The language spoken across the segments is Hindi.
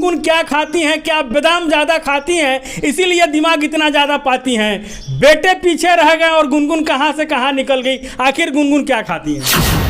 गुनगुन क्या खाती हैं, क्या बादाम ज़्यादा खाती हैं इसीलिए दिमाग इतना ज़्यादा पाती हैं। बेटे पीछे रह गए और गुनगुन कहाँ से कहाँ निकल गई। आखिर गुनगुन क्या खाती हैं?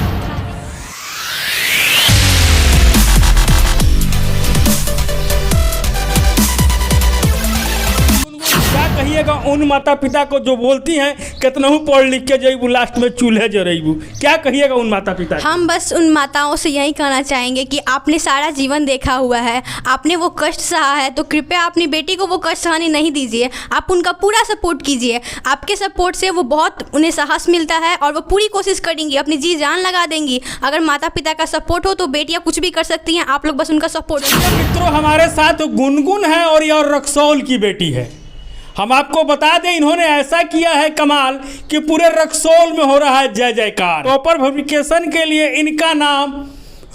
कहिएगा उन माता पिता को जो बोलती हैं कितनहू पढ़ लिख के जईबू लास्ट में चूल्हे जरेबू। क्या कहिएगा उन माता पिता को? हम बस उन माताओं से यही कहना चाहेंगे कि आपने सारा जीवन देखा हुआ है, आपने वो कष्ट सहा है, तो कृपया अपनी बेटी को वो कष्ट सहने नहीं दीजिए। आप उनका पूरा सपोर्ट कीजिए। आपके सपोर्ट से वो बहुत उन्हें साहस मिलता है और वो पूरी कोशिश करेंगी, अपनी जी जान लगा देंगी। अगर माता पिता का सपोर्ट हो तो बेटियाँ कुछ भी कर सकती हैं। आप लोग बस उनका सपोर्ट। मित्रों, हमारे साथ गुनगुन है और यह रक्सौल की बेटी है। हम आपको बता दें इन्होंने ऐसा किया है कमाल कि पूरे रक्सौल में हो रहा है जय जयकार। टॉपर वेरिफिकेशन के लिए इनका नाम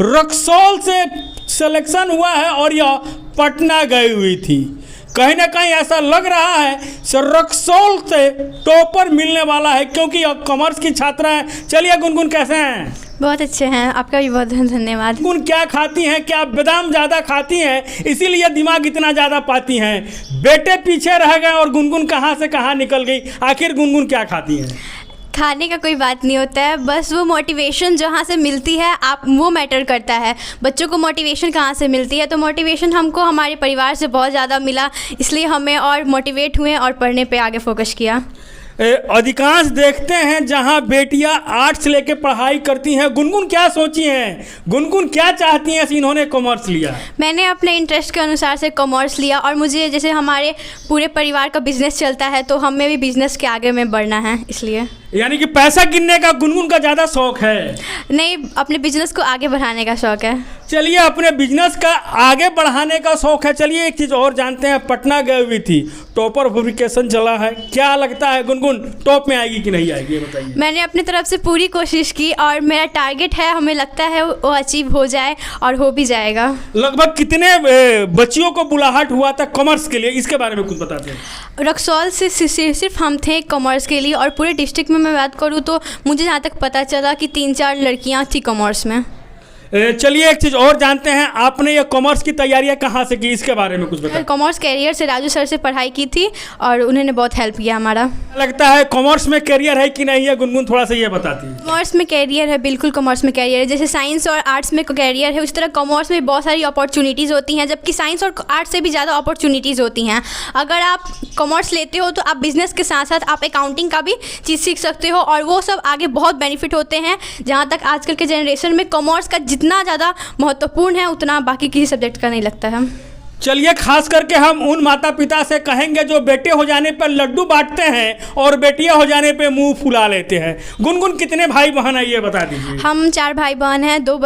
रक्सौल से सिलेक्शन हुआ है और यह पटना गई हुई थी। कहीं ना कहीं ऐसा लग रहा है सर रक्सौल से टॉपर मिलने वाला है क्योंकि यह कॉमर्स की छात्रा है। चलिए गुनगुन, कैसे हैं? बहुत अच्छे हैं, आपका भी बहुत धन्यवाद। गुनगुन क्या खाती हैं, क्या बादाम ज़्यादा खाती हैं इसीलिए दिमाग इतना ज़्यादा पाती हैं। बेटे पीछे रह गए और गुनगुन कहाँ से कहाँ निकल गई। आखिर गुनगुन क्या खाती हैं? खाने का कोई बात नहीं होता है, बस वो मोटिवेशन जहाँ से मिलती है आप वो मैटर करता है। बच्चों को मोटिवेशन कहाँ से मिलती है, तो मोटिवेशन हमको हमारे परिवार से बहुत ज़्यादा मिला, इसलिए हमें और मोटिवेट हुए और पढ़ने पे आगे फोकस किया। अधिकांश देखते हैं जहां बेटियां आर्ट्स लेके पढ़ाई करती हैं। गुनगुन क्या सोची हैं, गुनगुन क्या चाहती हैं इन्होंने कॉमर्स लिया? मैंने अपने इंटरेस्ट के अनुसार से कॉमर्स लिया और मुझे जैसे हमारे पूरे परिवार का बिजनेस चलता है तो हमें भी बिजनेस के आगे में बढ़ना है, इसलिए। यानी कि पैसा गिनने का गुनगुन का ज़्यादा शौक है? नहीं, अपने बिजनेस को आगे बढ़ाने का शौक है। चलिए, अपने बिजनेस का आगे बढ़ाने का शौक है। चलिए एक चीज़ और जानते हैं, पटना गई हुई थी, टॉपर वेरिफिकेशन चला है, क्या लगता है गुनगुन टॉप में आएगी कि नहीं आएगी, ये बताइए। मैंने अपनी तरफ से पूरी कोशिश की और मेरा टारगेट है, हमें लगता है वो अचीव हो जाए और हो भी जाएगा। लगभग कितने बच्चियों को बुलाहट हुआ था कॉमर्स के लिए, इसके बारे में कुछ बताते हैं? रक्सौल से सिर्फ हम थे कॉमर्स के लिए और पूरे डिस्ट्रिक्ट में मैं बात करूँ तो मुझे जहाँ तक पता चला कि 3-4 लड़कियाँ थी कॉमर्स में। चलिए एक चीज़ और जानते हैं, आपने ये कॉमर्स की तैयारियां कहाँ से की, इसके बारे में कुछ बताइए। कॉमर्स कैरियर से राजू सर से पढ़ाई की थी और उन्होंने बहुत हेल्प किया हमारा। लगता है कॉमर्स में कैरियर है कि नहीं है गुनगुन, थोड़ा सा ये बताती है। कॉमर्स में कैरियर है, बिल्कुल कॉमर्स में कैरियर है। जैसे साइंस और आर्ट्स में कैरियर है उस तरह कॉमर्स में बहुत सारी अपॉर्चुनिटीज़ होती हैं, जबकि साइंस और आर्ट्स से भी ज़्यादा अपॉर्चुनिटीज़ होती हैं। अगर आप कॉमर्स लेते हो तो आप बिजनेस के साथ साथ आप अकाउंटिंग का भी चीज़ सीख सकते हो और वो सब आगे बहुत बेनिफिट होते हैं। जहाँ तक आजकल के जनरेशन में कॉमर्स का जितना ज़्यादा महत्वपूर्ण है उतना बाकी किसी सब्जेक्ट का नहीं लगता है। चलिए, खास करके हम उन माता पिता से कहेंगे जो बेटे हो जाने पर लड्डू बांटते हैं और बेटियां हो जाने पे मुंह फुला लेते हैं। गुनगुन कितने भाई बहन है ये बता दीजिए। हम 4 भाई बहन हैं, 2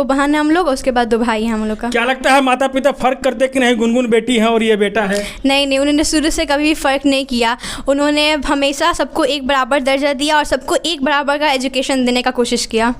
बहन हैं हम लोग, उसके बाद 2 भाई हैं हम लोग का। क्या लगता है माता पिता फर्क करते कि नहीं, गुनगुन बेटी है और ये बेटा है? नहीं, उन्होंने शुरू से कभी भी फ़र्क नहीं किया। उन्होंने हमेशा सबको एक बराबर दर्जा दिया और सबको एक बराबर का एजुकेशन देने का कोशिश किया।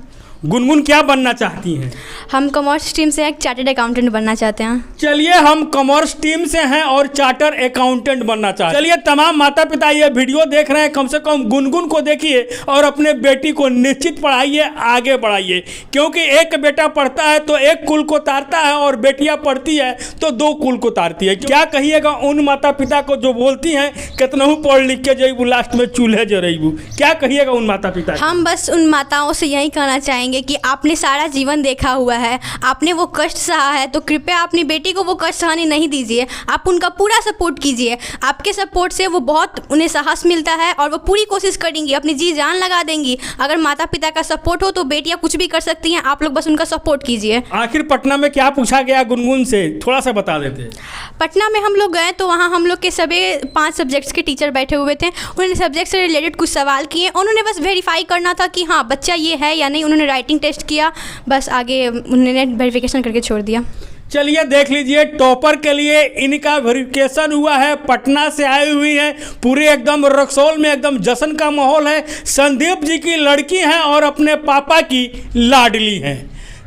गुनगुन क्या बनना चाहती हैं? हम कॉमर्स टीम से एक चार्टर्ड अकाउंटेंट बनना चाहते हैं। चलिए, हम कॉमर्स टीम से हैं और चार्टर अकाउंटेंट बनना चाहते हैं। चलिए, तमाम माता पिता ये वीडियो देख रहे हैं, कम से कम गुनगुन को देखिए और अपने बेटी को निश्चित पढ़ाइए, आगे बढ़ाइए, क्योंकि एक बेटा पढ़ता है तो एक कुल को तारता है और बेटियां पढ़ती है तो 2 कुल को तारती है। क्या कहिएगा उन माता पिता को जो बोलती हैं कितनहू पढ़ लिख के जईबू लास्ट में चूल्हे जरेबू। क्या कहिएगा उन माता पिता को? हम बस उन माताओं से यही कहना चाहेंगे कि आपने सारा जीवन देखा हुआ है, आपने वो कष्ट सहा है, तो कृपया अपनी बेटी को वो कष्ट सहने नहीं दीजिए। आप उनका पूरा सपोर्ट कीजिए। आपके सपोर्ट से वो बहुत उन्हें साहस मिलता है और वो पूरी कोशिश करेंगी, अपनी जी जान लगा देंगी। अगर माता पिता का सपोर्ट हो तो बेटियां कुछ भी कर सकती हैं। आप लोग बस उनका सपोर्ट कीजिए। आखिर पटना में क्या पूछा गया गुनगुन से, थोड़ा सा बता देते। पटना में हम लोग गए तो वहाँ हम लोग के सभी 5 सब्जेक्ट्स के टीचर बैठे हुए थे। उन्होंने सब्जेक्ट से रिलेटेड कुछ सवाल किए, उन्होंने बस वेरीफाई करना था कि हाँ बच्चा ये है या नहीं। उन्होंने राइटिंग टेस्ट किया, बस आगे उन्होंने वेरिफिकेशन करके छोड़ दिया। चलिए देख लीजिए, टॉपर के लिए इनका वेरिफिकेशन हुआ है, पटना से आई हुई है, पूरे एकदम रक्सौल में एकदम जश्न का माहौल है। संदीप जी की लड़की हैं और अपने पापा की लाडली हैं।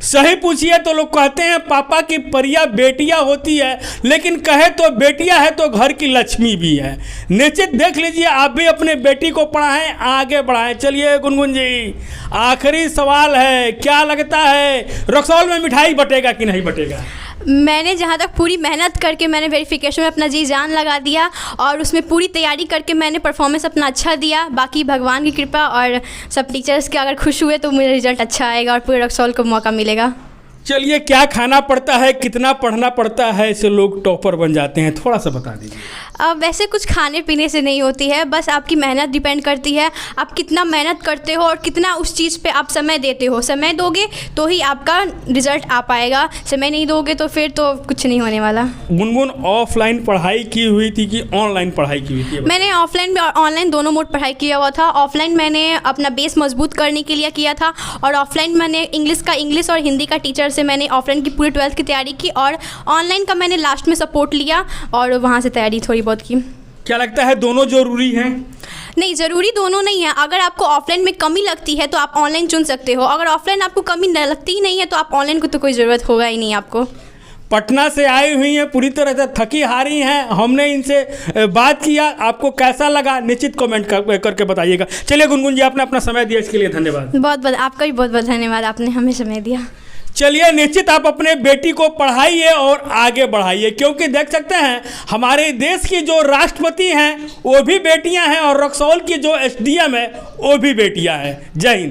सही पूछिए तो लोग कहते हैं पापा की परिया बेटियां होती है, लेकिन कहे तो बेटियां है तो घर की लक्ष्मी भी है। निश्चित देख लीजिए, आप भी अपने बेटी को पढ़ाएं, आगे बढ़ाएं। चलिए गुनगुन जी, आखिरी सवाल है, क्या लगता है रक्सौल में मिठाई बटेगा कि नहीं बटेगा? मैंने जहाँ तक पूरी मेहनत करके मैंने वेरिफिकेशन में अपना जी जान लगा दिया और उसमें पूरी तैयारी करके मैंने परफॉर्मेंस अपना अच्छा दिया। बाकी भगवान की कृपा और सब टीचर्स के अगर खुश हुए तो मेरा रिजल्ट अच्छा आएगा और पूरे रक्सौल को मौका मिलेगा। चलिए, क्या खाना पड़ता है, कितना पढ़ना पड़ता है, इससे लोग टॉपर बन जाते हैं, थोड़ा सा बता दीजिए। वैसे कुछ खाने पीने से नहीं होती है, बस आपकी मेहनत डिपेंड करती है। आप कितना मेहनत करते हो और कितना उस चीज़ पे आप समय देते हो। समय दोगे तो ही आपका रिजल्ट आ पाएगा, समय नहीं दोगे तो फिर तो कुछ नहीं होने वाला। गुनगुन ऑफलाइन पढ़ाई की हुई थी कि ऑनलाइन पढ़ाई की हुई थी? मैंने ऑफलाइन और ऑनलाइन दोनों मोड पढ़ाई किया हुआ था। ऑफलाइन मैंने अपना बेस मजबूत करने के लिए किया था और ऑफलाइन मैंने इंग्लिश और हिंदी का टीचर से मैंने ऑफलाइन की पूरी 12th की तैयारी की और ऑनलाइन का मैंने लास्ट में सपोर्ट लिया और वहाँ से तैयारी थोड़ी बहुत की। क्या लगता है दोनों जरूरी हैं? नहीं, ज़रूरी दोनों नहीं है। अगर आपको ऑफलाइन में कमी लगती है तो आप ऑनलाइन चुन सकते हो। अगर ऑफलाइन आपको कमी लगती ही नहीं है तो आप ऑनलाइन को तो कोई ज़रूरत होगा ही नहीं आपको। पटना से आई हुई हैं, पूरी तरह से थकी हारी हैं, हमने इनसे बात किया, आपको कैसा लगा निश्चित कमेंट करके बताइएगा। चलिए गुनगुन जी, आपने अपना समय दिया इसके लिए धन्यवाद। बहुत आपका भी बहुत धन्यवाद, आपने हमें समय दिया। चलिए, निश्चित आप अपने बेटी को पढ़ाइए और आगे बढ़ाइए, क्योंकि देख सकते हैं हमारे देश की जो राष्ट्रपति हैं वो भी बेटियां हैं और रक्सौल की जो SDM है वो भी बेटियां हैं। जय हिंद।